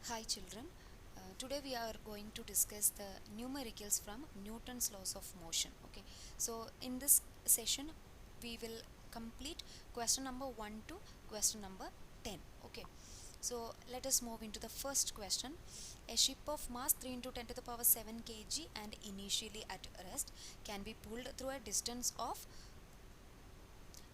Hi children, today we are going to discuss the numericals from Newton's laws of motion. Okay, so in this session we will complete question number 1 to question number 10. Okay, so let us move into the first question. A ship of mass 3 into 10 to the power 7 kg and initially at rest can be pulled through a distance of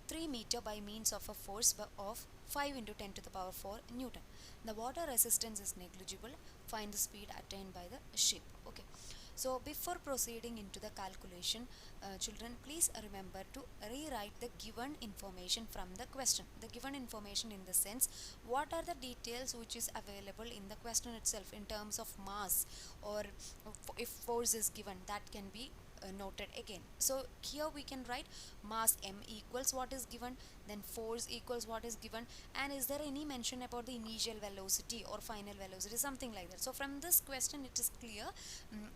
3 meter by means of a force of 5 into 10 to the power 4 Newton. The water resistance is negligible. Find the speed attained by the ship. Okay. So before proceeding into the calculation, children, please remember to rewrite the given information from the question. The given information in the sense, what are the details which is available in the question itself in terms of mass, or if force is given, that can be noted again. So here we can write mass m equals what is given, then force equals what is given, and is there any mention about the initial velocity or final velocity, something like that. So from this question it is clear,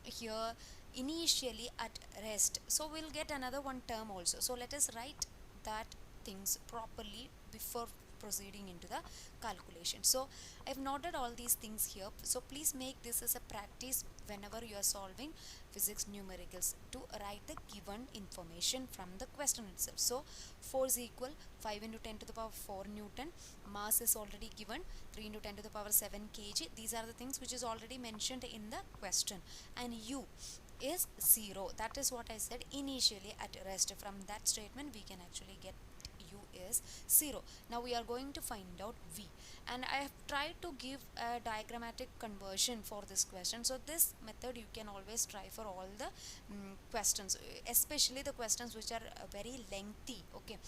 here initially at rest, so we'll get another one term also. So let us write that things properly before proceeding into the calculation. So I've noted all these things here, so please make this as a practice whenever you are solving physics numericals, to write the given information from the question itself. So force equal 5 into 10 to the power 4 Newton, mass is already given 3 into 10 to the power 7 kg. These are the things which is already mentioned in the question, and u is 0. That is what I said initially at rest. From that statement we can actually get u is 0. Now we are going to find out v, and I have tried to give a diagrammatic conversion for this question. So this method you can always try for all the questions, especially the questions which are very lengthy. Okay,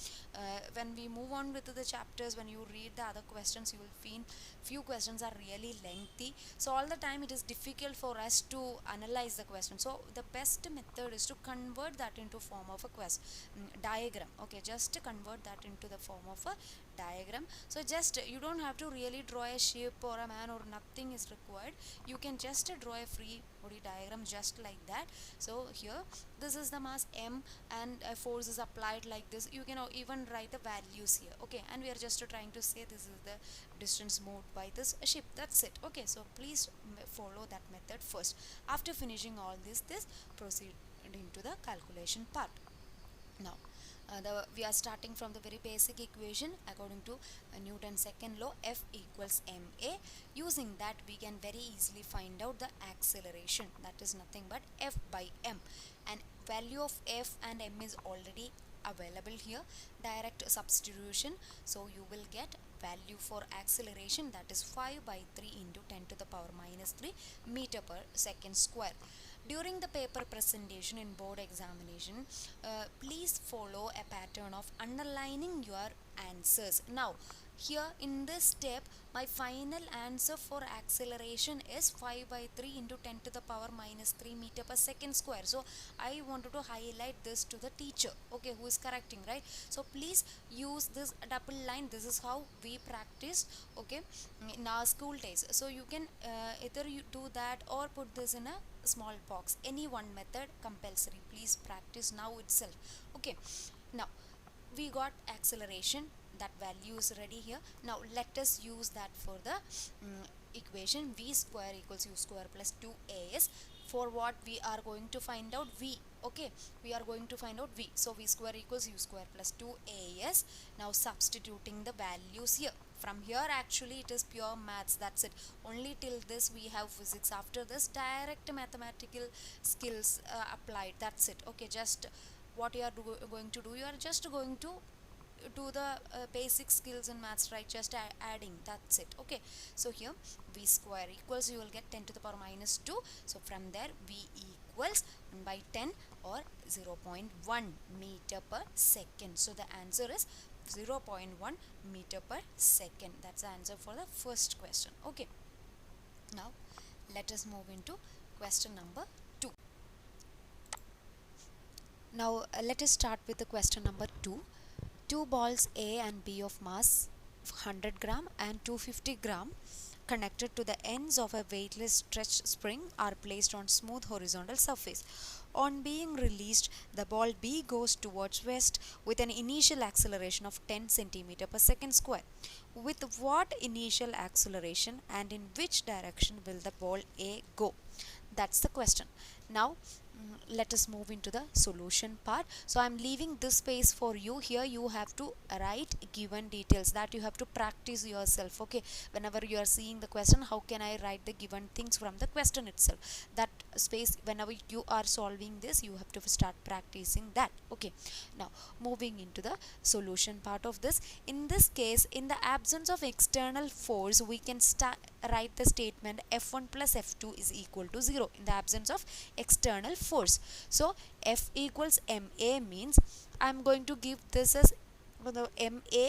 when we move on with the chapters, when you read the other questions, you will find few questions are really lengthy, so all the time it is difficult for us to analyze the question. So the best method is to convert that into form of a diagram. Okay, just to convert that into the form of a diagram. So just you don't have to really draw a shape or a man, or nothing is required. You can just draw a free body diagram just like that. So here this is the mass m, and a force is applied like this. You can even write the values here. Okay, and we are just trying to say this is the distance moved by this ship. That's it. Okay, so please follow that method first. After finishing all this proceed into the calculation part. Now we are starting from the very basic equation according to Newton's second law, F equals ma. Using that we can very easily find out the acceleration, that is nothing but F by m, and value of F and m is already available here. Direct substitution, so you will get value for acceleration, that is 5 by 3 into 10 to the power minus 3 meter per second square. During the paper presentation in board examination, please follow a pattern of underlining your answers. Now here in this step, my final answer for acceleration is 5 by 3 into 10 to the power minus 3 meter per second square. So I wanted to highlight this to the teacher, okay, who is correcting, right? So please use this double line. This is how we practiced, okay, in our school days. So you can either you do that or put this in a small box. Any one method compulsory. Please practice now itself. Okay, now we got acceleration, that value is ready here. Now let us use that for the equation. V square equals u square plus 2as. For what we are going to find out v. Okay, we are going to find out v, so v square equals u square plus 2as. Now substituting the values here. From here actually it is pure maths, that's it. Only till this we have physics. After this direct mathematical skills applied, that's it. Okay, just what you are going to do, you are just going to do the basic skills in maths, right? Just adding, that's it. Okay, so here v square equals, you will get 10 to the power minus 2. So from there v equals 1 by 10 or 0.1 meter per second. So the answer is 0.1 meter per second. That's the answer for the first question. Okay, now let us move into question number 2. Now let us start with the question number 2. Two balls A and B of mass 100 gram and 250 gram connected to the ends of a weightless stretch spring are placed on smooth horizontal surface. On being released, the ball B goes towards west with an initial acceleration of 10 centimeter per second square. With what initial acceleration and in which direction will the ball A go? That's the question. Now let us move into the solution part. So I'm leaving this space for you. Here you have to write given details that you have to practice yourself. Okay, whenever you are seeing the question, how can I write the given things from the question itself? That space, whenever you are solving this, you have to start practicing that. Okay, now moving into the solution part of this. In this case, in the absence of external force, we can write the statement F1 plus F2 is equal to 0 in the absence of external force. So F equals ma means I'm going to give this as the ma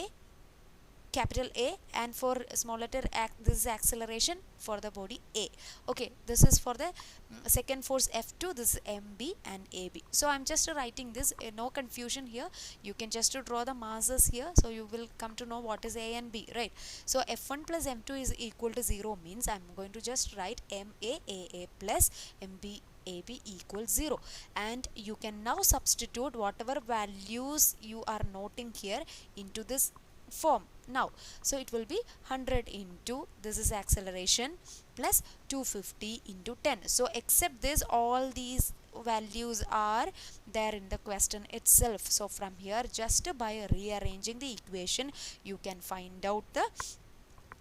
capital A, and for small letter this is acceleration for the body A. Okay, this is for the second force F2, this is MB and AB. So I'm just writing this, no confusion here. You can just draw the masses here, so you will come to know what is A and B, right? So F1 plus M2 is equal to 0 means I'm going to just write MAAA plus MB AB equals 0, and you can now substitute whatever values you are noting here into this form now. So it will be 100 into this is acceleration plus 250 into 10. So except this, all these values are there in the question itself. So from here, just by rearranging the equation, you can find out the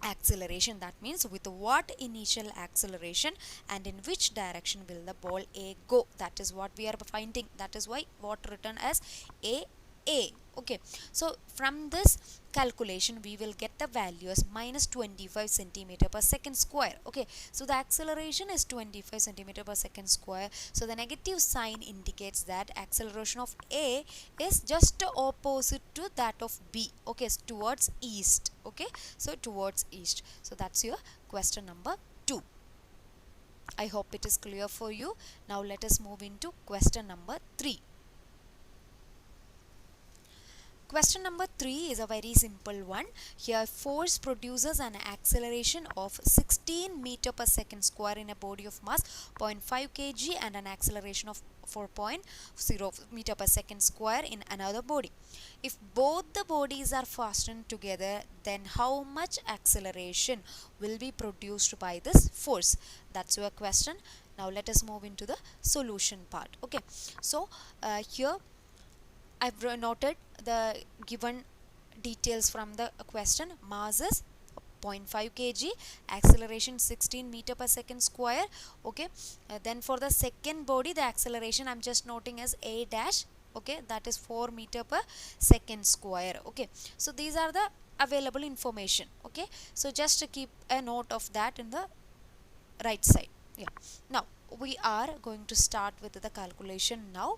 acceleration. That means with what initial acceleration and in which direction will the ball A go. That is what we are finding. That is why what written as A. Okay, so from this calculation we will get the value as minus 25 centimeter per second square. Okay, so the acceleration is 25 centimeter per second square. So the negative sign indicates that acceleration of A is just opposite to that of B. Okay, towards east. Okay, so towards east. So that's your question number 2. I hope it is clear for you. Now let us move into question number 3. Question number 3 is a very simple one. Here force produces an acceleration of 16 meter per second square in a body of mass 0.5 kg and an acceleration of 4.0 meter per second square in another body. If both the bodies are fastened together, then how much acceleration will be produced by this force? That's your question. Now let us move into the solution part. Okay, so here I've noted the given details from the question. Mass is 0.5 kg, acceleration 16 meter per second square. Okay, then for the second body, the acceleration I'm just noting as A dash. Okay, that is 4 meter per second square. Okay, so these are the available information. Okay, so just to keep a note of that in the right side. Yeah, now we are going to start with the calculation now.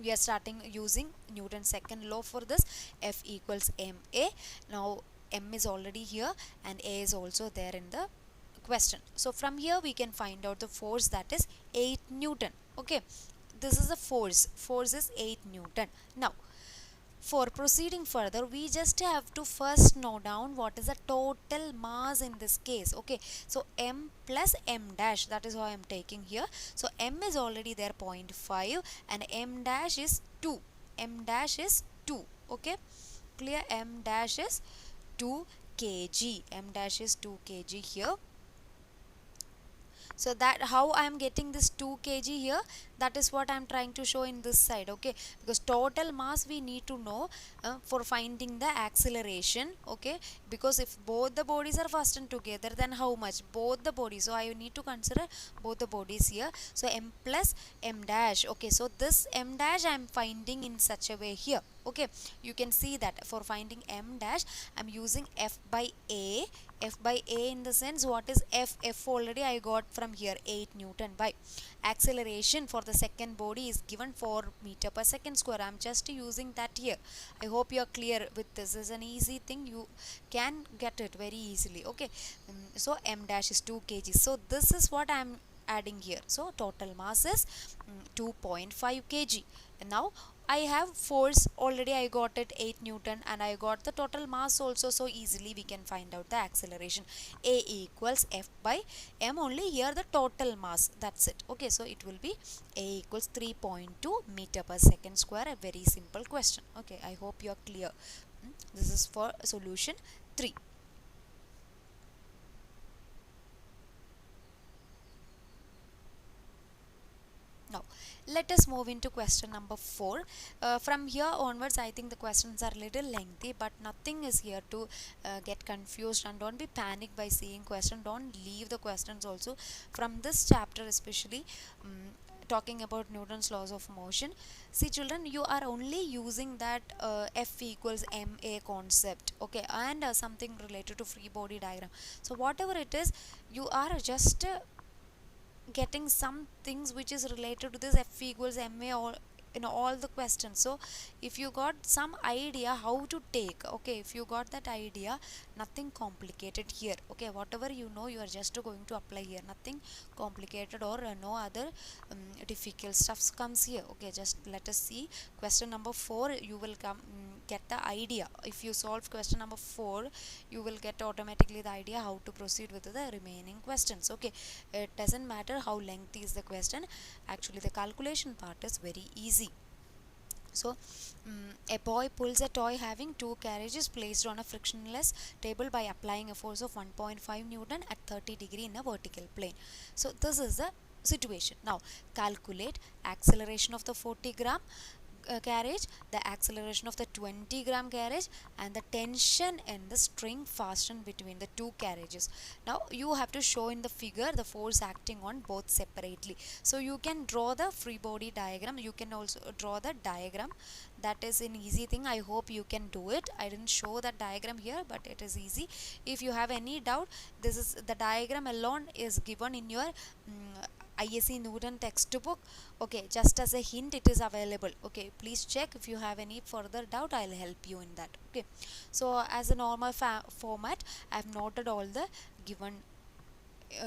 We are starting using Newton's second law for this. F equals ma. Now m is already here and a is also there in the question. So from here we can find out the force, that is 8 Newton. Okay, this is the force is 8 Newton. Now for proceeding further, we just have to first note down what is the total mass in this case. Okay, so m plus m dash, that is how I am taking here. So m is already there 0.5 and m dash is 2. M dash is 2. Okay, clear? M dash is 2 kg. M dash is 2 kg here. So that how I am getting this 2 kg here, that is what I am trying to show in this side. Okay, because total mass we need to know for finding the acceleration. Okay, because if both the bodies are fastened together, then how much? Both the bodies. So I need to consider both the bodies here. So m plus m dash. Okay, so this m dash I am finding in such a way here. Okay, you can see that for finding m dash I'm using f by a. F by a in the sense, what is f? F already I got from here, 8 Newton by acceleration for the second body is given 4 meter per second square. I'm just using that here. I hope you are clear with this. Is an easy thing, you can get it very easily. Okay, so m dash is 2 kg. So this is what I'm adding here. So total mass is 2.5 kg. And now I have force already, I got it 8 Newton, and I got the total mass also, so easily we can find out the acceleration. A equals F by m, only here the total mass, that's it. Okay, so it will be A equals 3.2 meter per second square, a very simple question. Okay, I hope you are clear. This is for solution 3. Now, let us move into question number 4. From here onwards, I think the questions are little lengthy, but nothing is here to get confused, and don't be panicked by seeing question. Don't leave the questions also from this chapter, especially talking about Newton's laws of motion. See, children, you are only using that F equals ma concept, okay, and something related to free body diagram. So whatever it is, you are just getting some things which is related to this F equals ma, or in all the questions. So if you got some idea how to take, okay, if you got that idea, nothing complicated here. Okay, whatever you know, you are just going to apply here, nothing complicated or no other difficult stuffs comes here. Okay, just let us see question number 4. You will come get the idea. If you solve question number 4, you will get automatically the idea how to proceed with the remaining questions. Okay, it doesn't matter how lengthy is the question, actually the calculation part is very easy. So a boy pulls a toy having two carriages placed on a frictionless table by applying a force of 1.5 Newton at 30 degree in a vertical plane. So this is the situation. Now calculate acceleration of the 40-gram carriage, the acceleration of the 20-gram carriage, and the tension in the string fastened between the two carriages. Now you have to show in the figure the force acting on both separately. So you can draw the free body diagram, you can also draw the diagram. That is an easy thing, I hope you can do it. I didn't show that diagram here, but it is easy. If you have any doubt, this is the diagram alone is given in your ISC Newton textbook. Okay, just as a hint, it is available. Okay, please check. If you have any further doubt, I'll help you in that. Okay, so as a normal format, I have noted all the given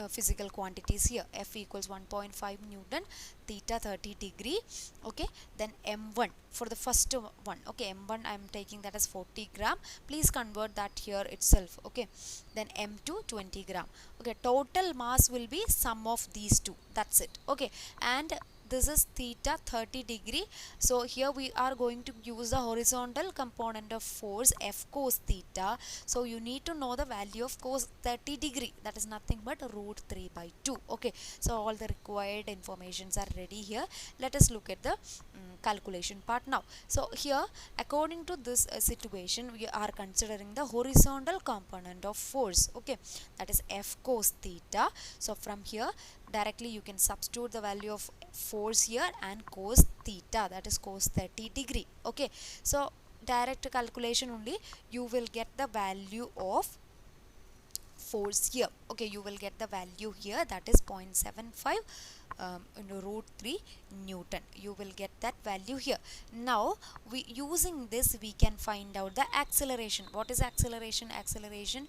physical quantities here. F equals 1.5 Newton, theta 30 degree. Okay, then m1 for the first one. Okay, m1 I am taking that as 40 gram. Please convert that here itself. Okay, then m2 20 gram. Okay, total mass will be sum of these two, that's it. Okay, and this is theta 30 degree. So here we are going to use the horizontal component of force F cos theta. So you need to know the value of cos 30 degree, that is nothing but root 3 by 2. Okay, so all the required informations are ready here. Let us look at the calculation part now. So here, according to this situation, we are considering the horizontal component of force. Okay, that is F cos theta. So from here directly you can substitute the value of force here and cos theta, that is cos 30 degree. Okay, so direct calculation only, you will get the value of force here. Okay, you will get the value here, that is 0.75 root 3 Newton. You will get that value here. Now we using this we can find out the acceleration. What is acceleration? Acceleration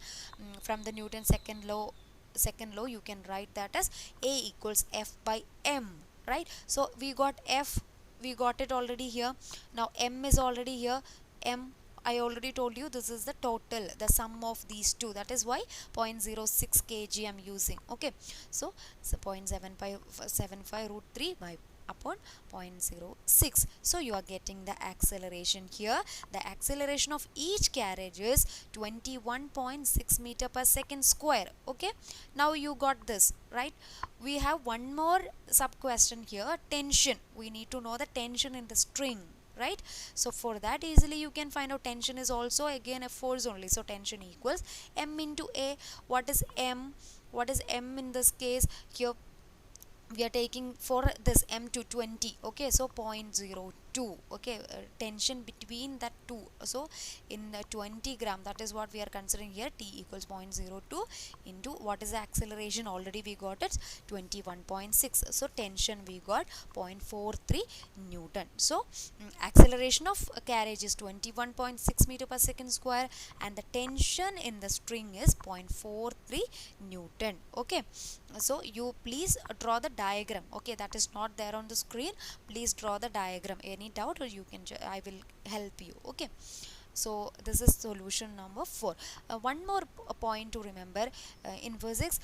from the Newton's second law you can write that as A equals F by m, right? So we got F, we got it already here. Now m is already here. M, I already told you, this is the total, the sum of these two, that is why 0.06 kg I'm using. Okay, so 0.75 root 3 by upon 0.06. So you are getting the acceleration here. The acceleration of each carriage is 21.6 meter per second square. Okay, now you got this, right? We have one more sub question here, tension. We need to know the tension in the string, right? So for that easily you can find out tension is also again a force only. So tension equals m into A. What is m? What is m in this case? Here we are taking for this m to 20. Okay, so 0.02. Okay, tension between that two. So in 20 gram, that is what we are considering here. T equals 0.02 into what is the acceleration, already we got it 21.6. so tension we got 0.43 Newton. So acceleration of carriage is 21.6 meter per second square, and the tension in the string is 0.43 Newton. Okay, so you please draw the diagram. Okay, that is not there on the screen. Please draw the diagram, any any doubt, or you can I will help you. Okay, so this is solution number 4. One more point to remember, in physics,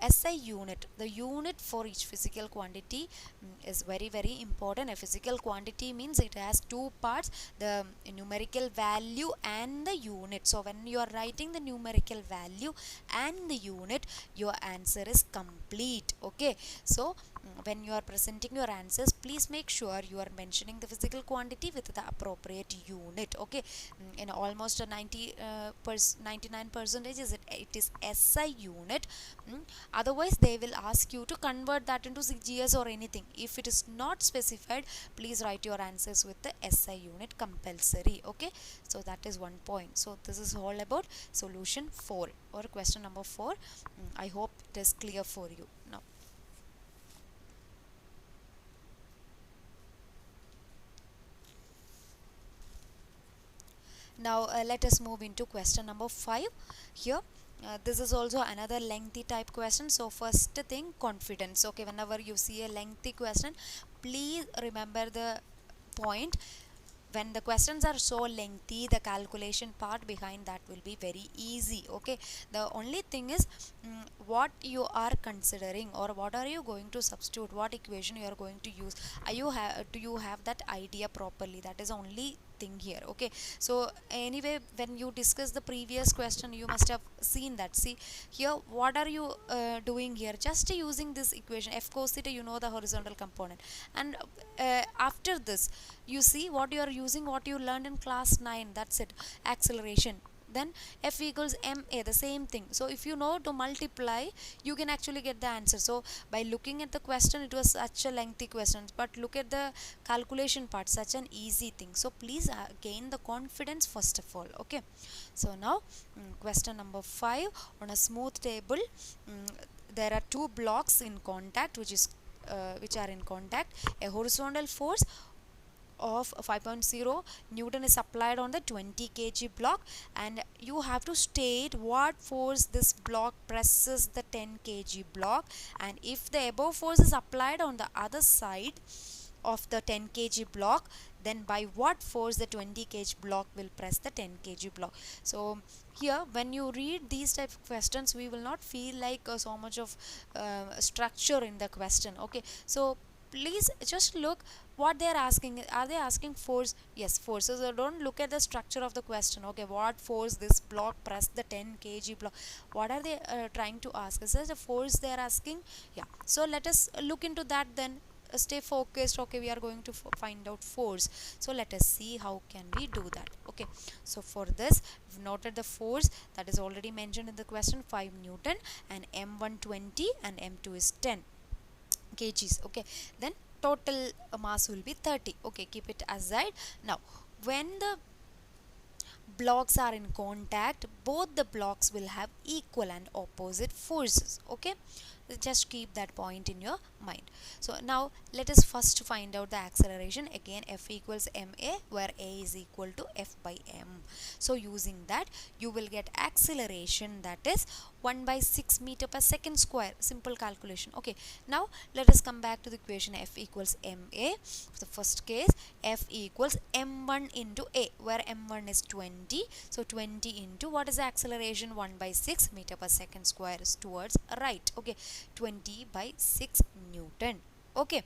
SI unit, the unit for each physical quantity, is very very important. A physical quantity means it has two parts, the numerical value and the unit. So when you are writing the numerical value and the unit, your answer is complete. Okay, so when you are presenting your answers, please make sure you are mentioning the physical quantity with the appropriate unit. Okay, in almost a 99 percentage it is SI unit. Otherwise they will ask you to convert that into CGS or anything. If it is not specified, please write your answers with the SI unit compulsory. Okay, so that is one point. So this is all about solution 4 or question number 4. I hope it is clear for you now. Now let us move into question number 5 here. This is also another lengthy type question. So first thing, confidence. Okay, whenever you see a lengthy question, please remember the point. When the questions are so lengthy, the calculation part behind that will be very easy. Okay, the only thing is what you are considering, or what are you going to substitute, what equation you are going to use. Do you have that idea properly? That is only thing here. Okay, so anyway, when you discuss the previous question, you must have seen that. See here, what are you doing here? Just using this equation f cos theta, you know the horizontal component, and after this you see what you are using, what you learned in class 9. That's it, acceleration. Then f equals ma, the same thing. So if you know to multiply, you can actually get the answer. So by looking at the question, it was such a lengthy question, but look at the calculation part, such an easy thing. So please gain the confidence first of all. Okay, so now question number 5. On a smooth table, there are two blocks in contact, which are in contact. A horizontal force of 5.0 Newton is applied on the 20 kg block, and you have to state what force this block presses the 10 kg block, and if the above force is applied on the other side of the 10 kg block, then by what force the 20 kg block will press the 10 kg block. So here, when you read these type of questions, we will not feel like so much of structure in the question. Okay, so please just look what they are asking. Are they asking force? Yes, forces. So don't look at the structure of the question. Okay, what force this block press the 10 kg block? What are they trying to ask? Is there a force they are asking? Yeah, so let us look into that then. Stay focused. Okay, we are going to find out force. So let us see how can we do that. Okay, so for this, we've noted the force that is already mentioned in the question, 5 Newton, and m1 20 and m2 is 10 kgs. Okay, then total mass will be 30. Okay, keep it aside. Now when the blocks are in contact, both the blocks will have equal and opposite forces. Okay, just keep that point in your mind. So now let us first find out the acceleration. Again, f equals ma, where a is equal to f by m. So using that, you will get acceleration, that is 1 by 6 meter per second square. Simple calculation. Okay, now let us come back to the equation. F equals ma. For the first case, f equals m1 into a, where m1 is 20. So 20 into what is the acceleration? 1 by 6 meter per second square is towards right. Okay, 20 by 6 Newton. Okay,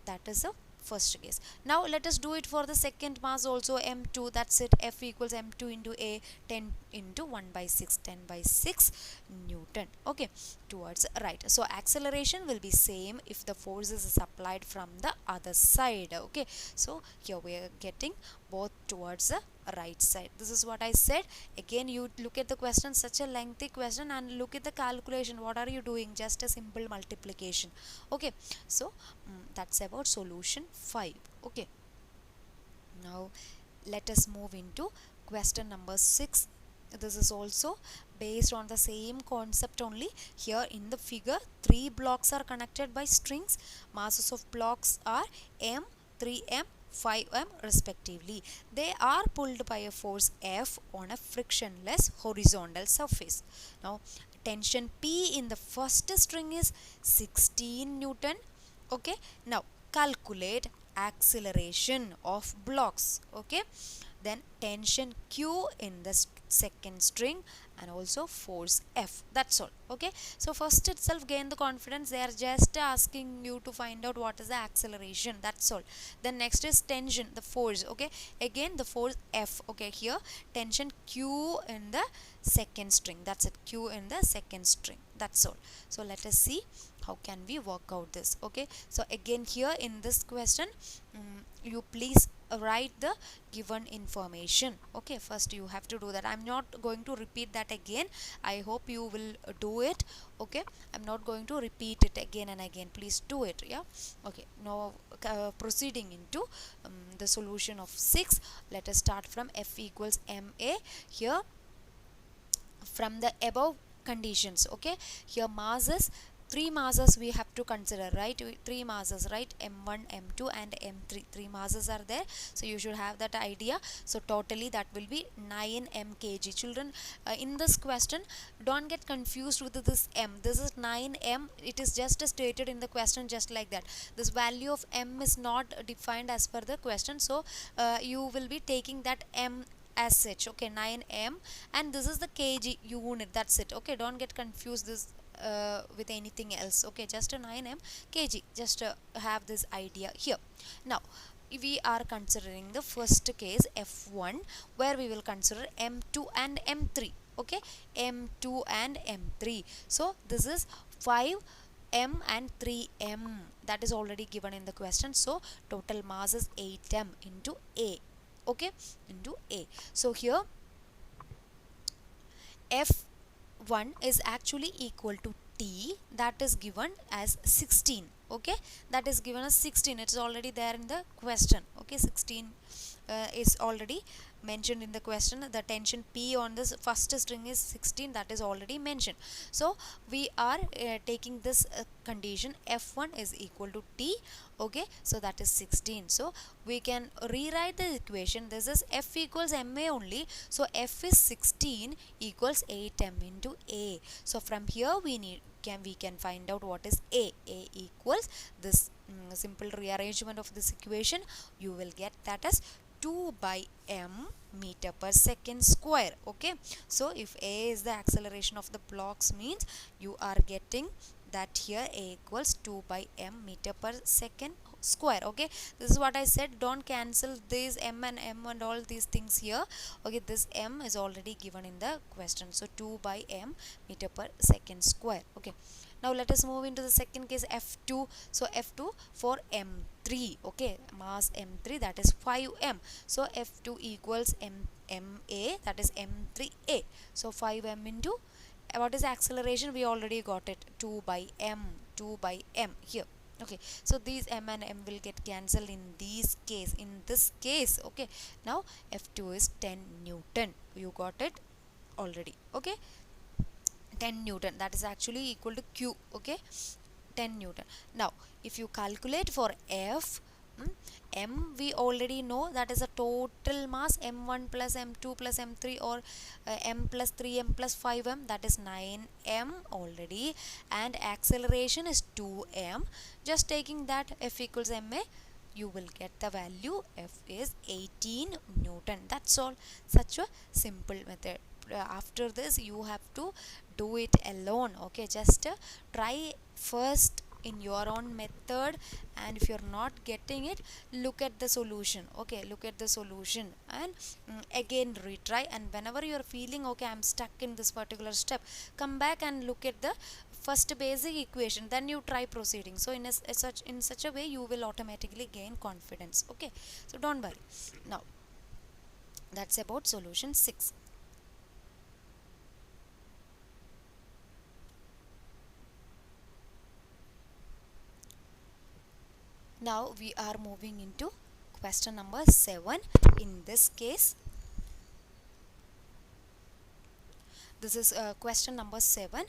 that is the first case. Now let us do it for the second mass also, m2. That's it, f equals m2 into a, 10 into 1 by 6, 10 by 6 Newton. Okay, towards right. So acceleration will be same if the forces is applied from the other side. Okay, so here we are getting both towards the right side. This is what I said. Again, you look at the question, such a lengthy question, and look at the calculation. What are you doing? Just a simple multiplication. Okay, so that's about solution 5. Okay, now let us move into question number 6. This is also based on the same concept only. Here in the figure, 3 blocks are connected by strings. Masses of blocks are m, 3m, 5m respectively. They are pulled by a force F on a frictionless horizontal surface. Now tension P in the first string is 16 Newton. Okay, now calculate acceleration of blocks. Okay, then tension Q in the second string, and also force F. That's all. Okay, so first itself gain the confidence. They are just asking you to find out what is the acceleration. That's all. Then next is tension, the force. Okay, again the force F. Okay, here tension Q in the second string. That's it, Q in the second string. That's all. So let us see how can we work out this. Okay, so again here in this question, you please write the given information. Okay, first you have to do that. I'm not going to repeat that again. I hope you will do it. Okay, I'm not going to repeat it again and again. Please do it. Yeah, okay, now proceeding into the solution of 6. Let us start from F equals ma. Here from the above conditions, okay, here masses, three masses we have to consider, right? Three masses, right? M1, M2 and M3, three masses are there, so you should have that idea. So totally that will be 9 mkg. Children, in this question don't get confused with this m. This is 9 m. It is just stated in the question just like that. This value of m is not defined as per the question, so you will be taking that m as such. Okay, 9m, and this is the kg unit. That's it. Okay, don't get confused this with anything else. Okay, just a 9m kg, just have this idea here. Now we are considering the first case F1, where we will consider M2 and M3. Okay, M2 and M3. So this is 5m and 3m, that is already given in the question. So total mass is 8m into a. Okay, into a. So here F1 is actually equal to T, that is given as 16. Okay, that is given as 16. It's already there in the question. Okay, 16 is already mentioned in the question. The tension P on this first string is 16, that is already mentioned. So we are taking this condition F1 is equal to T. Okay, so that is 16. So we can rewrite the equation. This is F equals ma only, so F is 16 equals 8m into a. So from here we can find out what is a. A equals this simple rearrangement of this equation, you will get that as 2 by m meter per second square. Okay, so if a is the acceleration of the blocks, means you are getting that here a equals 2 by m meter per second square. Okay, this is what I said, don't cancel these m and all these things here. Okay, this m is already given in the question, so 2 by m meter per second square. Okay, now let us move into the second case F2. So F2 for M3. Okay, mass M3, that is 5m. So F2 equals ma, that is M3a. So 5m into what is acceleration? We already got it, 2 by m here. Okay, so these m and m will get cancelled in this case. Okay, now F2 is 10 Newton. You got it already. Okay, 10 Newton, that is actually equal to Q. Okay, 10 Newton. Now if you calculate for F, m we already know, that is a total mass, m1 plus m2 plus m3, or m plus 3m plus 5m, that is 9m already, and acceleration is 2m. Just taking that F equals ma, you will get the value F is 18 Newton. That's all. Such a simple method. After this you have to do it alone. Okay, just try first in your own method, and if you're not getting it, look at the solution. Okay, look at the solution and again retry, and whenever you're feeling okay, I'm stuck in this particular step, come back and look at the first basic equation, then you try proceeding. So in such a way you will automatically gain confidence. Okay, so don't worry. Now that's about solution 6. Now we are moving into question number 7. In this case, this is question number 7.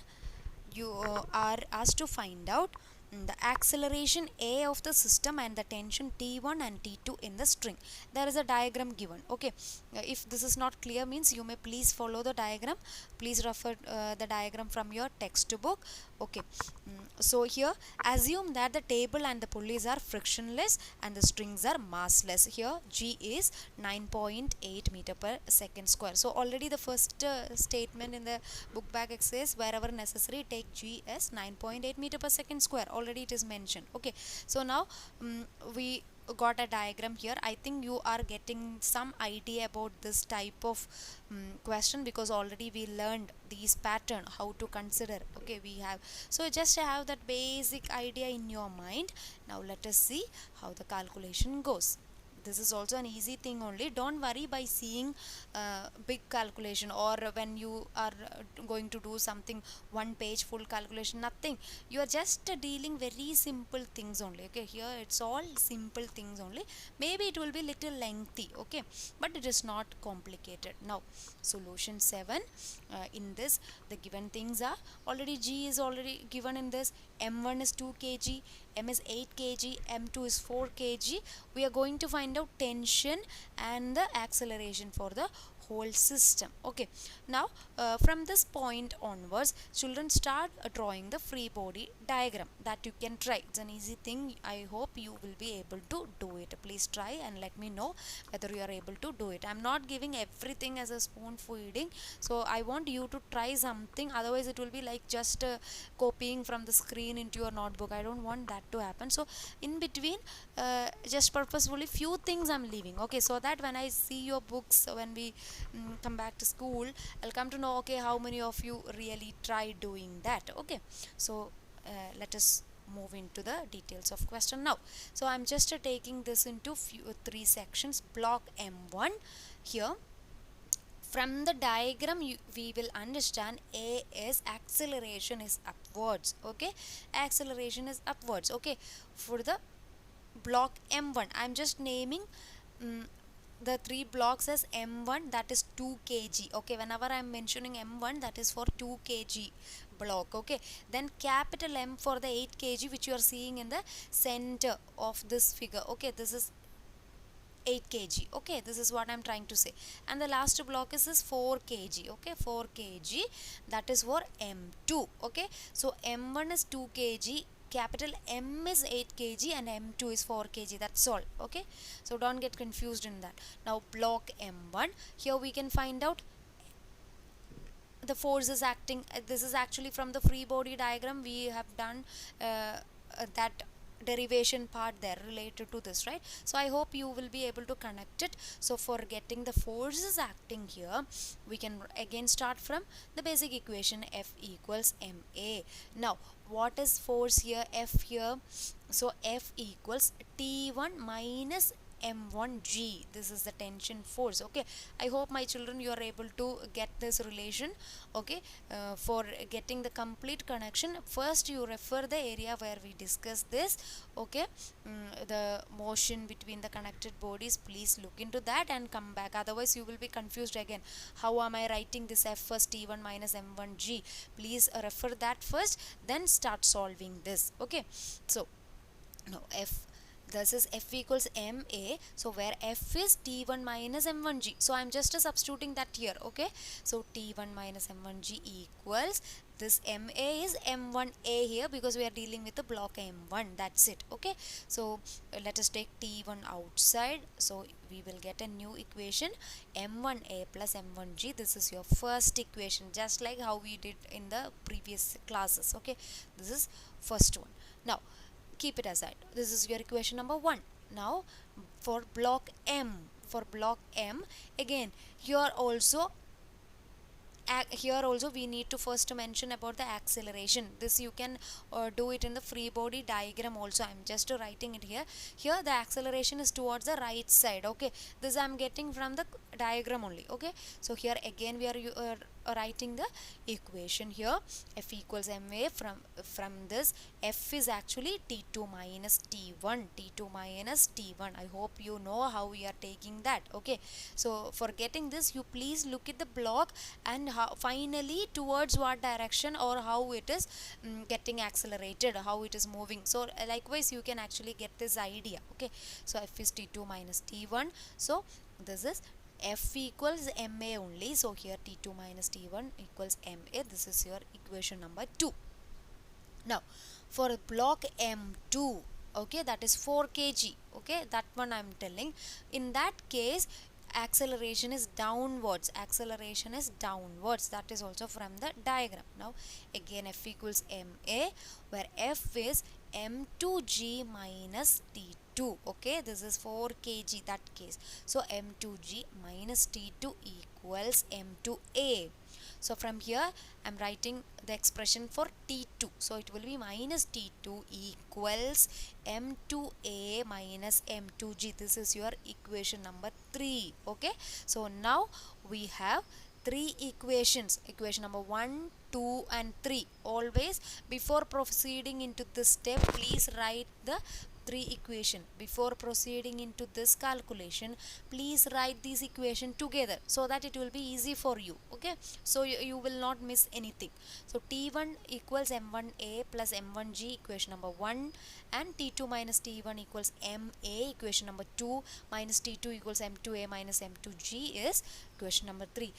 You are asked to find out the acceleration A of the system and the tension T1 and T2 in the string. There is a diagram given. Okay, if this is not clear means you may please follow the diagram. Please refer the diagram from your textbook. Okay, so here assume that the table and the pulleys are frictionless and the strings are massless. Here G is 9.8 meter per second square. So already the first statement in the book bag exercise, wherever necessary take G as 9.8 meter per second square. Already it is mentioned. Okay, so now we got a diagram here. I think you are getting some idea about this type of question, because already we learned these pattern how to consider. Okay, we have, so just have that basic idea in your mind. Now let us see how the calculation goes. This is also an easy thing only. Don't worry by seeing big calculation, or when you are going to do something one page full calculation, nothing. You are just dealing very simple things only. Okay, here it's all simple things only. Maybe it will be little lengthy, okay, but it is not complicated. Now solution 7, in this the given things are already, G is already given in this, M1 is 2 kg, M is 8 kg, M2 is 4 kg. We are going to find out tension and the acceleration for the whole system. Okay, now from this point onwards, children start drawing the free body diagram. That you can try. It's an easy thing. I hope you will be able to do it. Please try and let me know whether you are able to do it. I'm not giving everything as a spoon feeding, so I want you to try something. Otherwise it will be like just copying from the screen into your notebook. I don't want that to happen. So in between, just purposefully few things I'm leaving. Okay, so that when I see your books, when we come back to school, I'll come to know, okay, how many of you really try doing that. Okay, so let us move into the details of question now. So I'm just taking this into three sections. Block M1. Here from the diagram we will understand A is acceleration is upwards. Okay, acceleration is upwards. Okay, for the block M1 I'm just naming the three blocks as M1, that is 2 kg. Okay, whenever I'm mentioning M1, that is for 2 kg block. Okay, then capital M for the 8 kg, which you are seeing in the center of this figure. Okay, this is 8 kg. Okay, this is what I'm trying to say. And the last block is this 4 kg. Okay, 4 kg, that is for M2. Okay, so M1 is 2 kg, capital M is 8 kg, and M2 is 4 kg. That's all. Okay, so don't get confused in that. Now block M1, here we can find out the force is acting. This is actually from the free body diagram. We have done that derivation part there related to this, right? So I hope you will be able to connect it. So for getting the forces acting here, we can again start from the basic equation, F equals ma. Now what is force here? F here, so F equals T1 minus M1G. This is the tension force. Okay, I hope my children you are able to get this relation. Okay, for getting the complete connection, first you refer the area where we discussed this. Okay, the motion between the connected bodies, please look into that and come back, otherwise you will be confused again. How am I writing this F first, T1 minus M1G? Please refer that first, then start solving this. Okay, so now this is F equals ma, so where F is T1 minus M1G, so I'm just substituting that here. Okay, so T1 minus M1G equals this ma is M1a here, because we are dealing with the block M1. That's it. Okay, so let us take T1 outside, so we will get a new equation, M1a plus M1G. This is your first equation, just like how we did in the previous classes. Okay, this is first one. Now keep it aside. This is your equation number 1. Now for block M, again here also we need to first mention about the acceleration. This you can do it in the free body diagram also. I'm just writing it here. Here the acceleration is towards the right side. Okay, this I'm getting from the diagram only. Okay, so here again we are writing the equation here. F equals ma. From this, F is actually T2 minus T1. T2 minus T1. I hope you know how we are taking that. Okay, so for getting this, you please look at the block and how finally towards what direction or how it is getting accelerated, how it is moving. So likewise you can actually get this idea. Okay, so F is T2 minus T1. So this is F equals ma only. So here T2 minus T1 equals ma. This is your equation number 2. Now for block M2, okay, that is 4 kg. Okay, that one I'm telling. In that case, acceleration is downwards. Acceleration is downwards. That is also from the diagram. Now again F equals ma, where F is m2g minus t2. Okay, this is 4 kg, that case. So m2g minus t2 equals m2a. So from here I'm writing the expression for T2. So it will be minus T2 equals M2A minus M2G. This is your equation number 3. Okay, so now we have 3 equations. Equation number 1, 2 and 3. Always before proceeding into this step, please write the 3 equation. Before proceeding into this calculation, please write these equation together so that it will be easy for you. Okay, so you will not miss anything. So T1 equals M1A plus M1G, equation number 1, and T2 minus T1 equals MA, equation number 2, minus T2 equals M2A minus M2G is equation number 3.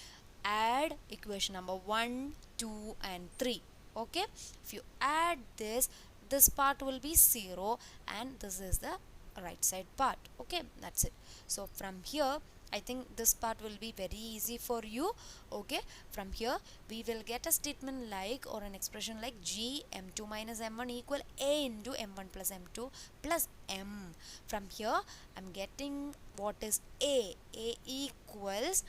Add equation number 1, 2 and 3. Okay, if you add this part will be 0 and this is the right side part. Okay, that's it. So from here I think this part will be very easy for you. Okay, from here we will get a statement like, or an expression like, G m2 minus m1 equal a into m1 plus m2 plus m. From here I'm getting what is a equals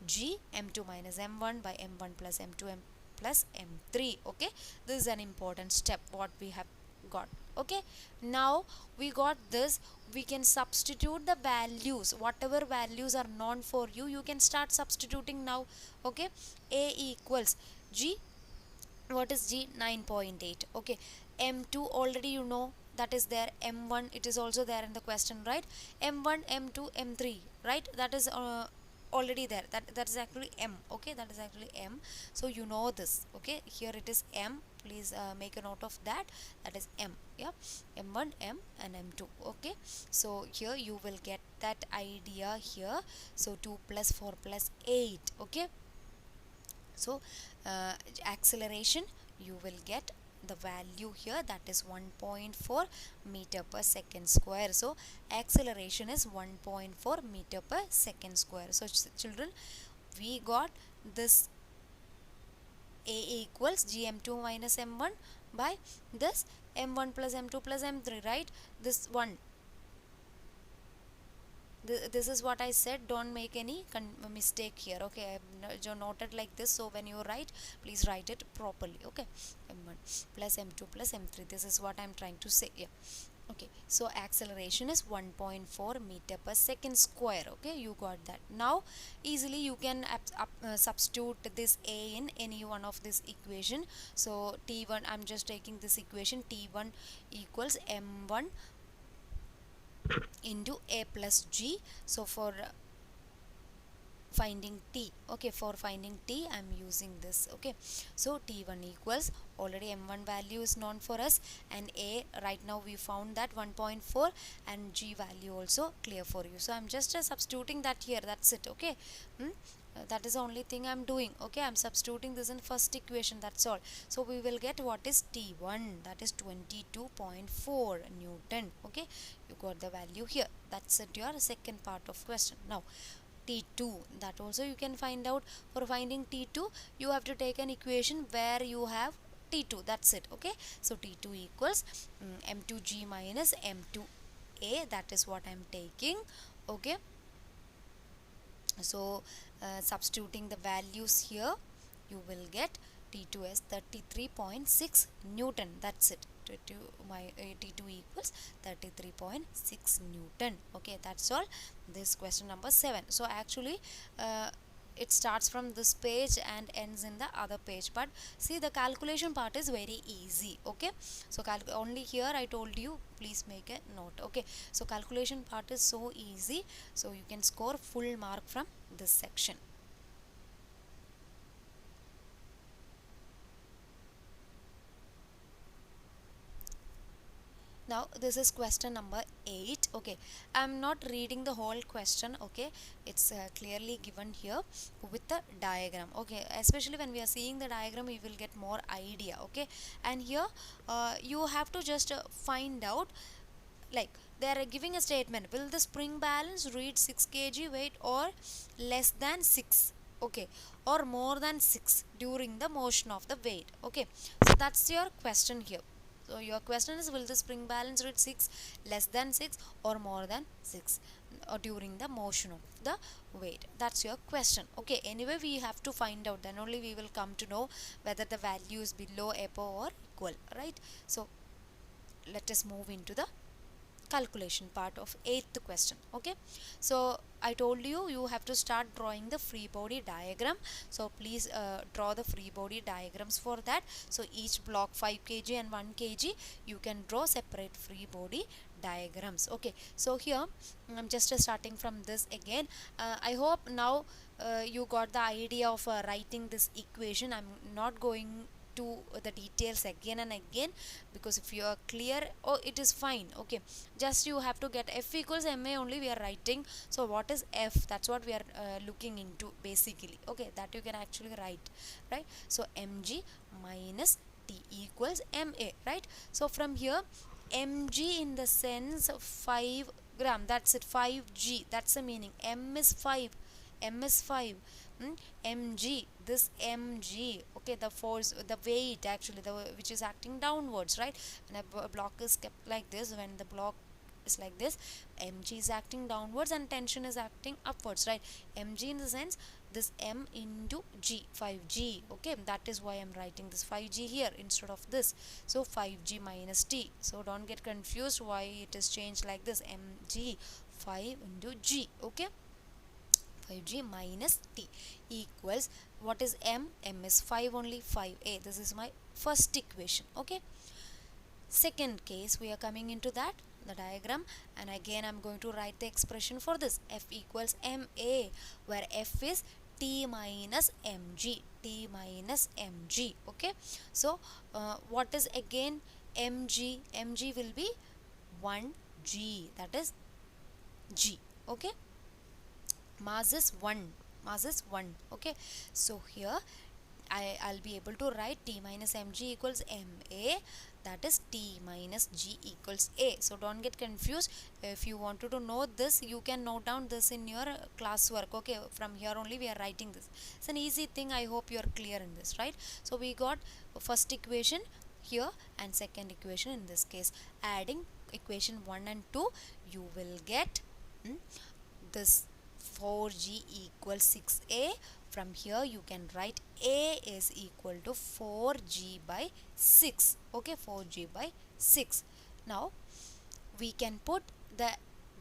G m2 minus m1 by m1 plus m2 m plus m3. Okay, this is an important step what we have got. Okay, now we got this, we can substitute the values. Whatever values are known for you, you can start substituting now. Okay, a equals G, what is G? 9.8. okay, m2 already you know, that is there. M1, it is also there in the question, right? M1, M2, M3, right? That is already there. That is actually M. Okay, that is actually M. So you know this. Okay, here it is M. Please make a note of that. That is M. Yeah, M1, M and M2. Okay, so here you will get that idea here. So 2 plus 4 plus 8. Okay, so acceleration, you will get the value here, that is 1.4 meter per second square. So acceleration is 1.4 meter per second square. So children, we got this a equals gm2 minus m1 by this m1 plus m2 plus m3, right? This one, this is what I said. Don't make any mistake here. Okay, I noted like this, so when you write, please write it properly. Okay, m1 plus m2 plus m3, this is what I'm trying to say. Yeah, okay, so acceleration is 1.4 meter per second square. Okay, you got that. Now easily you can substitute this a in any one of this equation. So t1, I'm just taking this equation, t1 equals m1 into a plus g. So for finding t, okay, for finding t I'm using this. Okay, so t1 equals, already m1 value is known for us, and a right now we found that 1.4, and g value also clear for you. So I'm just substituting that here, that's it. Okay, that is the only thing I'm doing. Okay, I'm substituting this in first equation, that's all. So we will get what is T1, that is 22.4 Newton. Okay, you got the value here. That's it, your second part of question. Now T2, that also you can find out. For finding T2, you have to take an equation where you have T2, that's it. Okay, so T2 equals m2g minus m2a, that is what I'm taking. Okay, so substituting the values here, you will get T2 as 33.6 Newton, that's it. T2 equals 33.6 Newton. Okay, that's all. This question number 7. So actually it starts from this page and ends in the other page. But see, the calculation part is very easy. Okay, so only here I told you, please make a note. Okay, so calculation part is so easy, so you can score full mark from this section. Now this is question number 8. Okay, I'm not reading the whole question. Okay, it's clearly given here with the diagram. Okay, especially when we are seeing the diagram, we will get more idea. Okay, and here you have to just find out, like, they are giving a statement: will the spring balance reach 6 kg weight or less than 6, okay, or more than 6 during the motion of the weight. Okay, so that's your question here. So your question is, will the spring balance reach 6, less than 6, or more than 6 during the motion of the weight? That's your question. Okay, anyway, we have to find out, then only we will come to know whether the value is below, above, or equal, right? So let us move into the calculation part of 8th question. Okay, so I told you, you have to start drawing the free body diagram. So please draw the free body diagrams for that. So each block 5 kg and 1 kg, you can draw separate free body diagrams. Okay, so here I'm just starting from this again. I hope now you got the idea of writing this equation. I'm not going to the details again and again, because if you are clear, oh, it is fine. Okay, just you have to get F equals ma only we are writing. So what is F? That's what we are looking into basically. Okay, that you can actually write, right? So mg minus T equals ma, right? So from here, mg in the sense of 5 gram, that's it, 5g, that's the meaning. M is 5, m is 5, mg, this mg, okay, the force, the weight actually, the which is acting downwards, right? When a block is kept like this, when the block is like this, mg is acting downwards and tension is acting upwards, right? Mg in the sense, this m into g, 5g. Okay, that is why I'm writing this 5g here instead of this. So 5g minus T, so don't get confused why it is changed like this, mg 5 into g. Okay, 5g minus T equals, what is m? M is 5 only, 5a. This is my first equation. Okay, second case, we are coming into that, the diagram, and again I'm going to write the expression for this. F equals ma, where F is T minus mg, T minus mg. Okay, so what is again mg? Mg will be 1g, that is g. Okay, mass is 1, mass is 1. Okay, so here I'll be able to write T minus mg equals ma, that is T minus g equals a. So don't get confused. If you wanted to know this, you can note down this in your classwork. Okay, from here only we are writing this. It's an easy thing. I hope you are clear in this, right? So we got first equation here and second equation in this case. Adding equation 1 and 2, you will get this 4g equals 6a. From here you can write a is equal to 4g by 6. Okay, 4g by 6. Now we can put the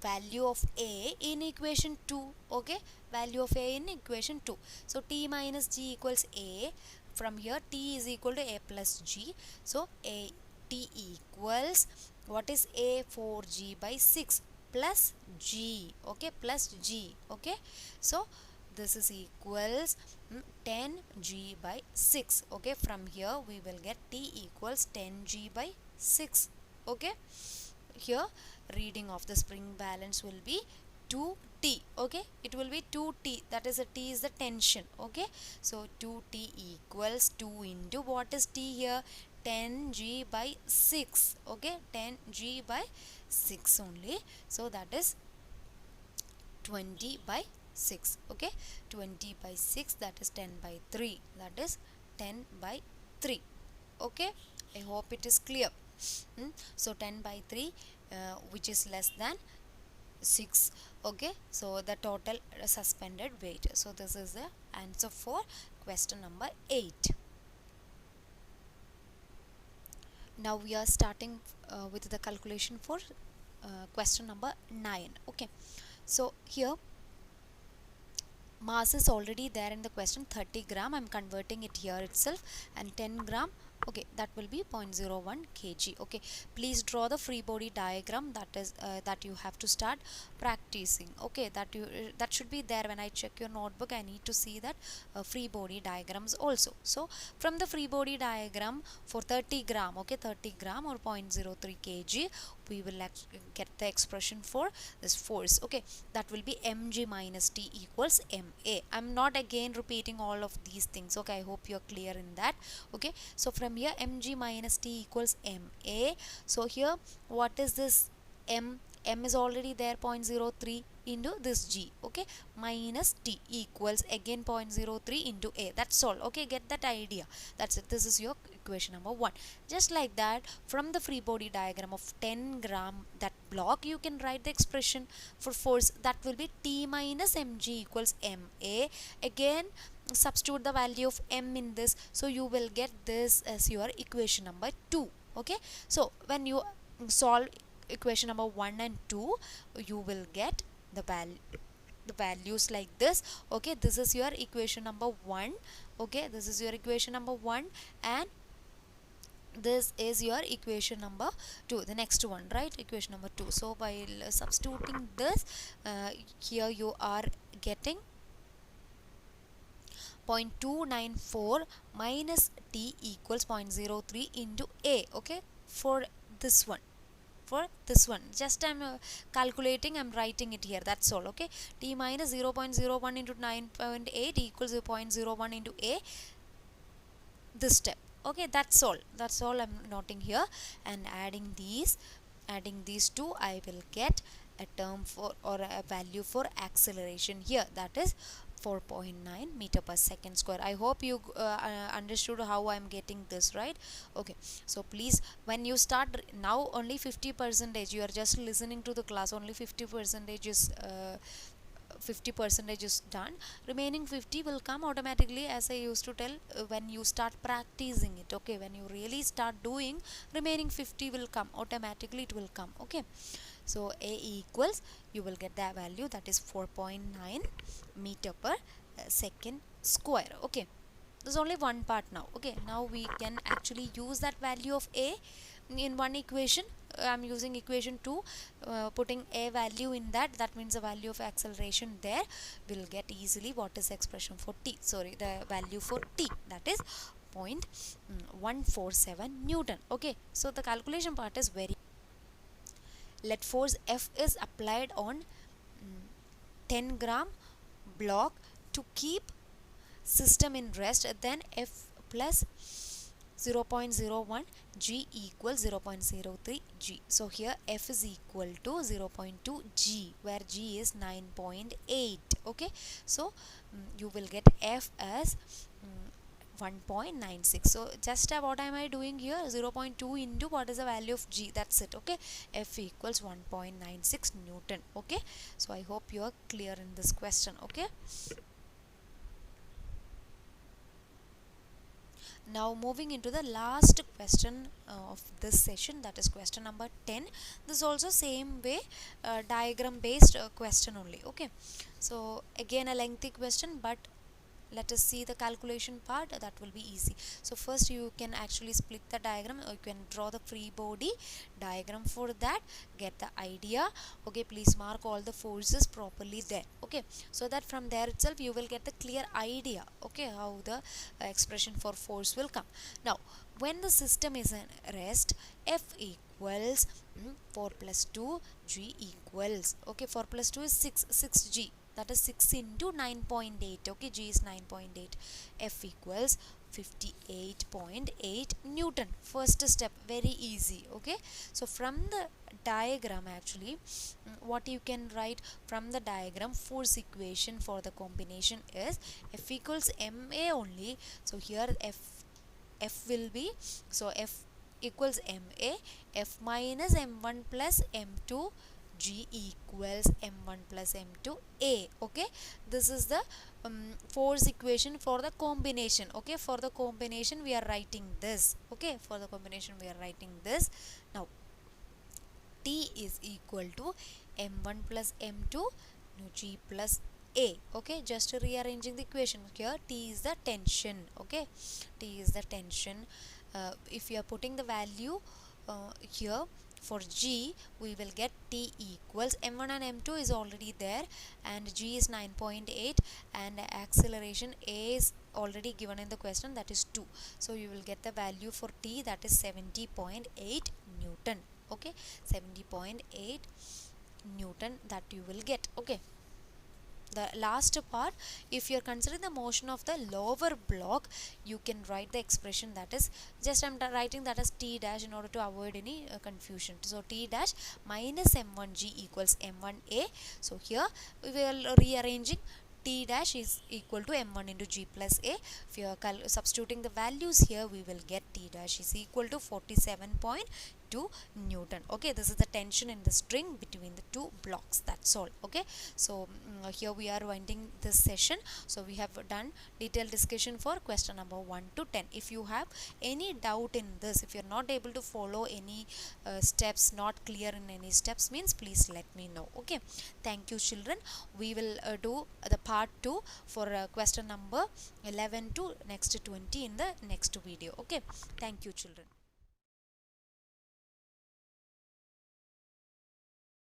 value of a in equation 2. Okay, value of a in equation 2. So T minus g equals a. From here T is equal to a plus g. So a T equals, what is a? 4g by 6 plus g. Okay, plus g. Okay, so this is equals 10g by 6. Okay, from here we will get T equals 10g by 6. Okay, here reading of the spring balance will be 2T. Okay, it will be 2T, that is, a T is the tension. Okay, so 2T equals 2 into, what is T here? 10g by 6. Okay, 10g by 6 only. So that is 20 by 6. Okay, 20 by 6, that is 10 by 3, that is 10 by 3. Okay, I hope it is clear. So 10 by 3, which is less than 6. Okay, so the total suspended weight. So this is the answer for question number 8. Now we are starting with the calculation for question number 9. Okay, so here mass is already there in the question, 30 gram. I'm converting it here itself, and 10 gram, okay, that will be 0.01 kg. Okay, please draw the free body diagram, that is that you have to start practicing. Okay, that should be there. When I check your notebook, I need to see that free body diagrams also. So from the free body diagram for 30 gram, okay, 30 gram or 0.03 kg, we will get the expression for this force. Okay, that will be mg minus t equals ma. I'm not again repeating all of these things. Okay, I hope you're clear in that. Okay, so from here mg minus t equals ma. So here what is this m is already there, 0.03 into this g, okay, minus t equals again 0.03 into a. That's all. Okay, get that idea. That's it. This is your equation number 1. Just like that, from the free body diagram of 10 gram that block, you can write the expression for force. That will be t minus mg equals ma. Again, substitute the value of m in this, so you will get this as your equation number 2. Okay, so when you solve equation number 1 and 2, you will get the values like this. Okay, this is your equation number 1. Okay, this is your equation number 1, and this is your equation number 2, the next one, right? Equation number 2. So while substituting this, here you are getting 0.294 minus t equals 0.03 into a. Okay, for this one, just I'm calculating, I'm writing it here, that's all. Okay, t minus 0.01 into 9.8 equals 0.01 into a, this step. Okay, that's all I'm noting here, and adding these two, I will get a term for, or a value for acceleration here, that is 4.9 meter per second square. I hope you understood how I'm getting this, right? Okay, so please, when you start now, only 50% you are just listening to the class, only 50% is 50% is done. Remaining 50 will come automatically, as I used to tell, when you start practicing it. Okay, when you really start doing, remaining 50 will come automatically, it will come. Okay, so a equals, you will get the value, that is 4.9 meter per second square. Okay, there's only one part now. Okay, now we can actually use that value of a in one equation. I'm using equation 2, putting a value in that, that means the value of acceleration there, will get easily what is the expression for t, sorry, the value for t, that is 0.147 Newton. Okay, so the calculation part is very. Let force F is applied on 10 gram block to keep system in rest, then F plus 0.01 g equals 0.03 g. So here F is equal to 0.2 g, where g is 9.8. okay, so you will get F as 1.96. so just what am I doing here, 0.2 into what is the value of g, that's it. Okay, F equals 1.96 Newton. Okay, so I hope you are clear in this question. Okay, now moving into the last question of this session, that is question number 10. This is also same way, diagram based question only. Okay, so again a lengthy question, but let us see the calculation part, that will be easy. So first you can actually split the diagram, or you can draw the free body diagram. For that, get the idea. Okay, please mark all the forces properly there. Okay, so that from there itself you will get the clear idea, okay, how the expression for force will come. Now when the system is in rest, F equals 4 plus 2 g equals, okay, 4 plus 2 is 6g, that is 6 into 9.8. okay, g is 9.8. F equals 58.8 Newton. First step, very easy. Okay, so from the diagram, actually what you can write from the diagram, force equation for the combination is F equals ma only. So here F will be, so F equals ma, F minus m1 plus m2, g equals m1 plus m2 a. Okay, this is the force equation for the combination. Okay, for the combination we are writing this. Okay, for the combination we are writing this. Now T is equal to m1 plus m2 g plus A. Okay, just rearranging the equation here. T is the tension. Okay, T is the tension. If you are putting the value here for G, we will get T equals M1 and M2 is already there, and G is 9.8, and acceleration A is already given in the question, that is 2. So you will get the value for T, that is 70.8 Newton. Okay, 70.8 Newton that you will get. Okay, the last part, if you are considering the motion of the lower block, you can write the expression, that is, just I'm writing that as T dash in order to avoid any confusion. So T dash minus M1G equals M1A. So here we will rearranging, T dash is equal to M1 into G plus A. If you are substituting the values here, we will get T dash is equal to 47.2 Newton. Okay, this is the tension in the string between the two blocks. That's all. Okay, so here we are winding this session. So we have done detailed discussion for question number 1 to 10. If you have any doubt in this, if you're not able to follow any steps, not clear in any steps, means please let me know. Okay, thank you children. We will do the part 2 for question number 11 to next 20 in the next video. Okay, thank you children.